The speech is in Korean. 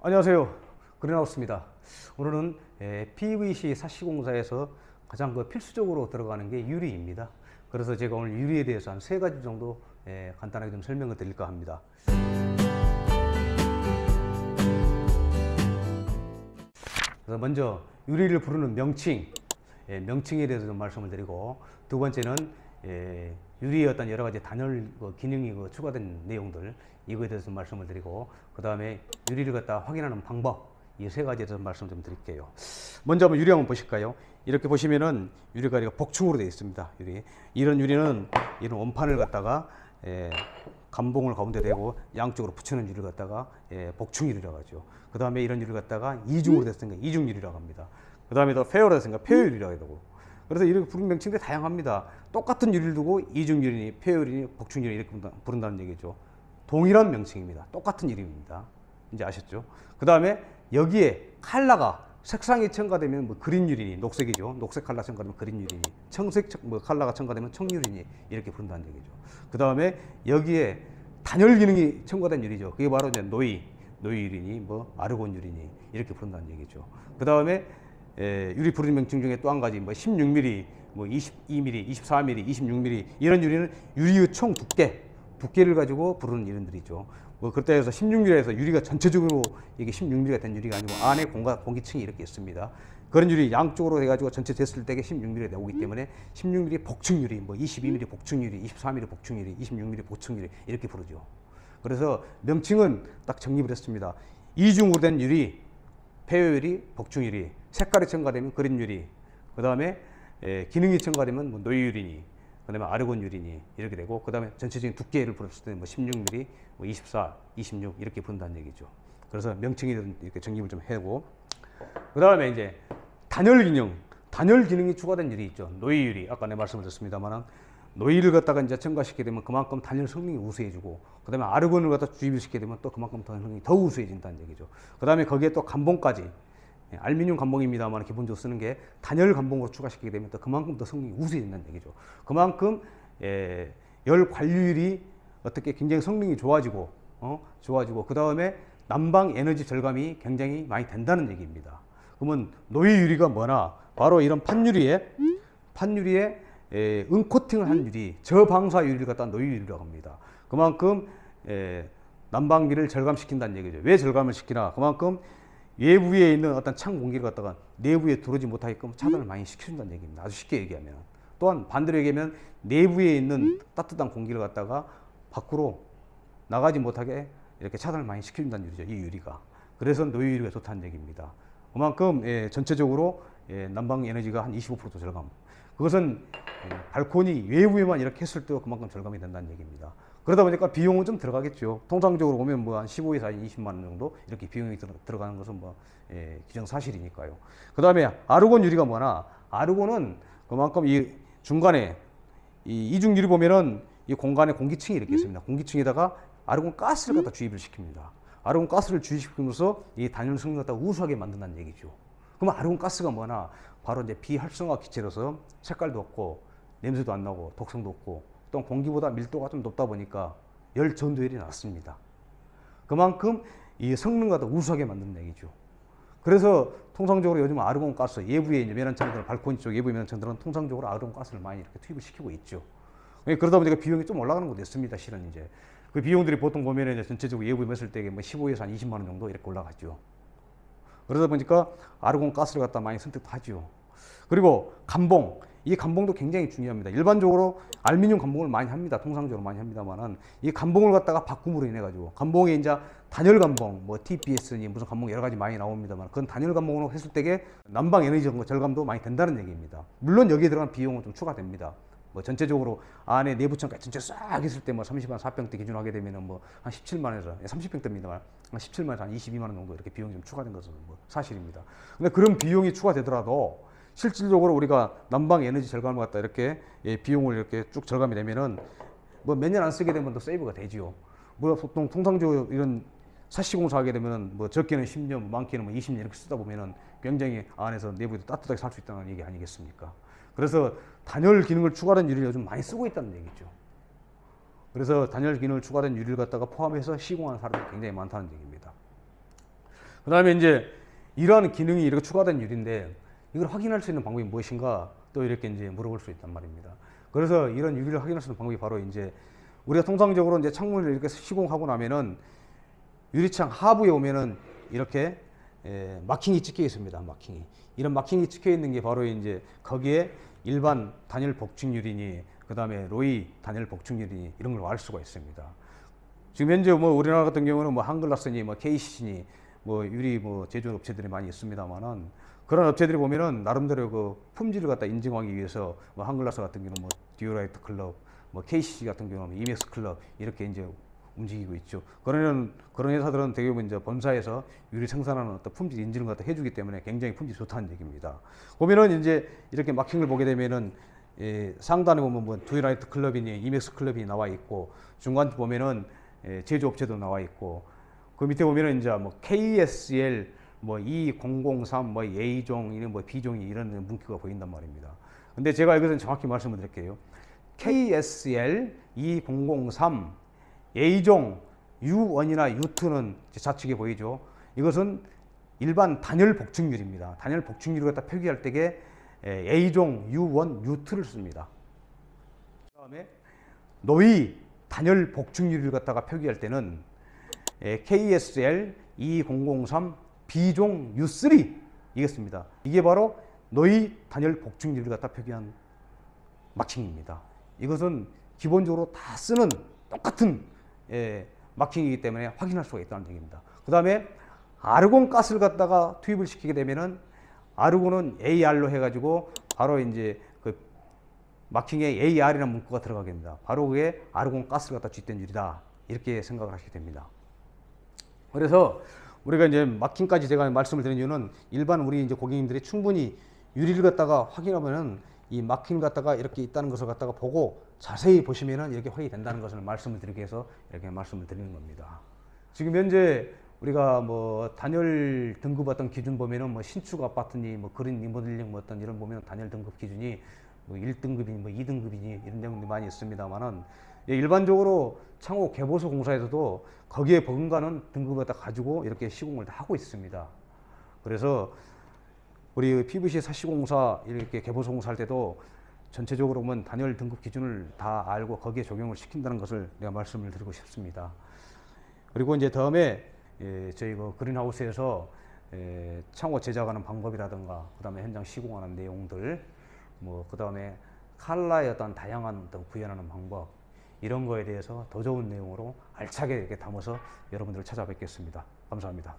안녕하세요. 그린하우스입니다. 오늘은 PVC 사시공사에서 가장 필수적으로 들어가는 게 유리입니다. 그래서 제가 오늘 유리에 대해서 한 3가지 정도 간단하게 좀 설명을 드릴까 합니다. 그래서 먼저 유리를 부르는 명칭, 명칭에 대해서 좀 말씀을 드리고, 두 번째는 유리의 어떤 여러 가지 단열 기능이 추가된 내용들, 이거에 대해서 말씀을 드리고, 그 다음에 유리를 갖다 확인하는 방법, 이 3가지에 대해서 말씀 좀 드릴게요. 먼저 한번 유리 한번 보실까요? 이렇게 보시면은 유리가 복층으로 되어 있습니다. 이런 유리는 이런 원판을 갖다가 감봉을 가운데 대고 양쪽으로 붙여놓은 유리를 갖다가 복층 유리라고 하죠. 그 다음에 이런 유리를 갖다가 이중으로 됐으니까 이중 유리라고 합니다. 그 다음에 더 페어로 됐으니까 페어 유리라고 하고. 그래서 이렇게 부르는 명칭들이 다양합니다. 똑같은 유리를 두고 이중 유리니, 페어 유리니, 복층 유리 이렇게 부른다는 얘기죠. 동일한 명칭입니다. 똑같은 이름입니다. 이제 아셨죠? 그 다음에 여기에 컬러가 색상이 첨가되면 그린 유리니, 녹색이죠. 녹색 컬러 첨가되면 그린 유리니, 청색 컬러가 첨가되면 청유리니 이렇게 부른다는 얘기죠. 그 다음에 여기에 단열 기능이 첨가된 유리죠. 그게 바로 이제 노이 유리니, 아르곤 유리니 이렇게 부른다는 얘기죠. 그 다음에 유리 부르는 명칭 중에 또 한 가지 16mm, 22mm, 24mm, 26mm 이런 유리는 유리의 총 두께를 가지고 부르는 이름들이죠. 그때 해서 16mm에서 유리가 전체적으로 이게 16mm가 된 유리가 아니고 안에 공기층이 이렇게 있습니다. 그런 유리 양쪽으로 해가지고 전체 됐을 때 16mm가 나오기 때문에 16mm 복층 유리, 22mm 복층 유리, 24mm 복층 유리, 26mm 복층 유리 이렇게 부르죠. 그래서 명칭은 딱 정립을 했습니다. 이중으로 된 유리, 페어 유리, 복층 유리, 색깔이 첨가되면 그린 유리, 그 다음에 기능이 첨가되면 노이 유리니, 그 다음에 아르곤 유리니 이렇게 되고, 그 다음에 전체적인 두께를 부르실 때는 16mm, 24, 26 이렇게 부른다는 얘기죠. 그래서 명칭이 이렇게 정립을 좀 하고, 그 다음에 이제 단열 기능이 추가된 유리 있죠. 노이 유리, 아까 내가 말씀을 드렸습니다만 노이를 갖다가 이제 첨가시키게 되면 그만큼 단열 성능이 우수해지고, 그 다음에 아르곤을 갖다 주입을 시키게 되면 또 그만큼 단열 성능이 더 우수해진다는 얘기죠. 그 다음에 거기에 또 감봉까지, 알루미늄 감봉입니다만 기본적으로 쓰는 게 단열 감봉으로 추가시키게 되면 또 그만큼 더 성능이 우수해진다는 얘기죠. 그만큼 열 관리율이 어떻게 굉장히 성능이 좋아지고 그 다음에 난방 에너지 절감이 굉장히 많이 된다는 얘기입니다. 그러면 노이 유리가 뭐나, 바로 이런 판유리에 은코팅을 한 유리, 저방사 유리를 갖다 노이 유리라고 합니다. 그만큼 난방비를 절감시킨다는 얘기죠. 왜 절감을 시키나? 그만큼 외부에 있는 어떤 찬 공기를 갖다가 내부에 들어오지 못하게끔 차단을 많이 시켜준다는 얘기입니다. 아주 쉽게 얘기하면. 또한 반대로 얘기하면 내부에 있는 따뜻한 공기를 갖다가 밖으로 나가지 못하게 이렇게 차단을 많이 시켜준다는 유리죠. 이 유리가. 그래서 노이 유리가 좋다는 얘기입니다. 그만큼 전체적으로 난방 에너지가 한 25% 절감. 그것은 발코니 외부에만 이렇게 했을 때 그만큼 절감이 된다는 얘기입니다. 그러다 보니까 비용은 좀 들어가겠죠. 통상적으로 보면 한 15에서 20만 원 정도 이렇게 비용이 들어가는 것은 기정사실이니까요. 그 다음에 아르곤 유리가 뭐나, 아르곤은 그만큼 이 중간에 이 이중 유리 보면은 이 공간에 공기층이 이렇게 있습니다. 공기층에다가 아르곤 가스를 갖다 주입을 시킵니다. 아르곤 가스를 주입시키면서 이 단열 성능을 갖다 우수하게 만든다는 얘기죠. 그럼 아르곤 가스가 뭐나, 바로 이제 비활성화 기체로서 색깔도 없고 냄새도 안 나고 독성도 없고, 또 공기보다 밀도가 좀 높다 보니까 열 전도율이 낮습니다. 그만큼 이 성능과 더 우수하게 만드는 얘기죠. 그래서 통상적으로 요즘 아르곤 가스, 예부에 이제 면허창들, 발코니 쪽 예부 면허창들은 통상적으로 아르곤 가스를 많이 이렇게 투입을 시키고 있죠. 그러다 보니까 비용이 좀 올라가는 것도 있습니다. 실은 이제 그 비용들이 보통 보면 이제 전체적으로 예부에 했을 때 15에서 한 20만 원 정도 이렇게 올라가죠. 그러다 보니까 아르곤 가스를 갖다 많이 선택하죠. 그리고 감봉, 이 감봉도 굉장히 중요합니다. 일반적으로 알루미늄 감봉을 많이 합니다. 통상적으로 많이 합니다만은 이 감봉을 갖다가 바꿈으로 인해 가지고, 감봉에 이제 단열 감봉, TPS니 무슨 감봉 여러 가지 많이 나옵니다만, 그건 단열 감봉으로 했을 때에 난방 에너지 절감도 많이 된다는 얘기입니다. 물론 여기에 들어간 비용은 좀 추가됩니다. 전체적으로 안에 내부층까지 전체 싹 있을 때 30만 4평대 기준으로 하게 되면은 한 17만에서 30평대입니다만 한 17만에서 한 22만 원 정도 이렇게 비용이 좀 추가된 것은 사실입니다. 근데 그런 비용이 추가되더라도 실질적으로 우리가 난방 에너지 절감을 갖다 이렇게 비용을 이렇게 쭉 절감이 되면은 몇 년 안 쓰게 되면 또 세이브가 되지요. 보통 통상적으로 이런 사시공사 하게 되면은 적게는 10년, 많게는 20년 이렇게 쓰다 보면은 굉장히 안에서 내부에도 따뜻하게 살 수 있다는 얘기 아니겠습니까? 그래서 단열 기능을 추가한 유리를 요즘 많이 쓰고 있다는 얘기죠. 그래서 단열 기능을 추가된 유리를 갖다가 포함해서 시공하는 사람들이 굉장히 많다는 얘기입니다. 그 다음에 이제 이러한 기능이 이렇게 추가된 유리인데 이걸 확인할 수 있는 방법이 무엇인가 또 이렇게 이제 물어볼 수 있단 말입니다. 그래서 이런 유리를 확인할 수 있는 방법이 바로 이제 우리가 통상적으로 이제 창문을 이렇게 시공하고 나면은 유리창 하부에 오면은 이렇게 마킹이 찍혀 있습니다. 마킹이. 이런 마킹이 찍혀 있는 게 바로 이제 거기에 일반 단열 복층 유리니 그 다음에 로이 단열 복층 유리니 이런 걸 알 수가 있습니다. 지금 현재 뭐 우리나라 같은 경우는 뭐 한글라스니 뭐 KCC니 뭐 유리 뭐 제조 업체들이 많이 있습니다만은 그런 업체들이 보면은 나름대로 그 품질을 갖다 인증하기 위해서 뭐 한글라스 같은 경우는 뭐 듀오라이트 클럽, 뭐 KCC 같은 경우는 이맥스 클럽 이렇게 이제 움직이고 있죠. 그런 회사들은 대부분 이제 본사에서 유리 생산하는 어떤 품질 인증을 갖다 해주기 때문에 굉장히 품질이 좋다는 얘기입니다. 보면은 이제 이렇게 마킹을 보게 되면은 상단에 보면 뭐 듀오라이트 클럽이니 이맥스 클럽이 나와 있고 중간 보면은 제조업체도 나와 있고 그 밑에 보면은 이제 뭐 KSL 뭐 2003 뭐 A종 이런 뭐 B종이 이런 문구가 보인단 말입니다. 근데 제가 여기서 정확히 말씀을 드릴게요. KSL 2003 A종 U1이나 U2는 좌측에 보이죠. 이것은 일반 단열 복층유리입니다. 단열 복층유리를 갖다 표기할 때에 A종 U1, U2를 씁니다. 그다음에 노이 단열 복층유리를 갖다가 표기할 때는 KSL 2003 B종 U3 이겠습니다. 이게 바로 노이 단열 복층유리를 갖다 표기한 마킹입니다. 이것은 기본적으로 다 쓰는 똑같은 마킹이기 때문에 확인할 수가 있다는 얘기입니다. 그 다음에 아르곤 가스를 갖다가 투입을 시키게 되면은 아르곤은 AR로 해가지고 바로 이제 그 마킹에 AR이라는 문구가 들어가게 됩니다. 바로 그게 아르곤 가스를 갖다 쥐된 유리다 이렇게 생각을 하시게 됩니다. 그래서 우리가 이제 마킹까지 제가 말씀을 드린 이유는 일반 우리 이제 고객님들이 충분히 유리를 갖다가 확인하면은 이 마킹 갖다가 이렇게 있다는 것을 갖다가 보고 자세히 보시면은 이렇게 확인이 된다는 것을 말씀을 드리기 위해서 이렇게 말씀을 드리는 겁니다. 지금 현재 우리가 뭐 단열 등급 어떤 기준 보면은 뭐 신축 아파트니 뭐 그린 리모델링 뭐 어떤 이런 보면 단열 등급 기준이 뭐 1등급이니 뭐 2등급이니 이런 내용들이 많이 있습니다만은 일반적으로 창호 개보수 공사에서도 거기에 버금가는 등급을 다 가지고 이렇게 시공을 다 하고 있습니다. 그래서 우리 PVC 사시공사 이렇게 개보수 공사할 때도 전체적으로 보면 단열 등급 기준을 다 알고 거기에 적용을 시킨다는 것을 내가 말씀을 드리고 싶습니다. 그리고 이제 다음에 저희 그 그린하우스에서 창호 제작하는 방법이라든가 그다음에 현장 시공하는 내용들 뭐 그다음에 칼라의 어떤 다양한 어떤 구현하는 방법 이런 거에 대해서 더 좋은 내용으로 알차게 이렇게 담아서 여러분들을 찾아뵙겠습니다. 감사합니다.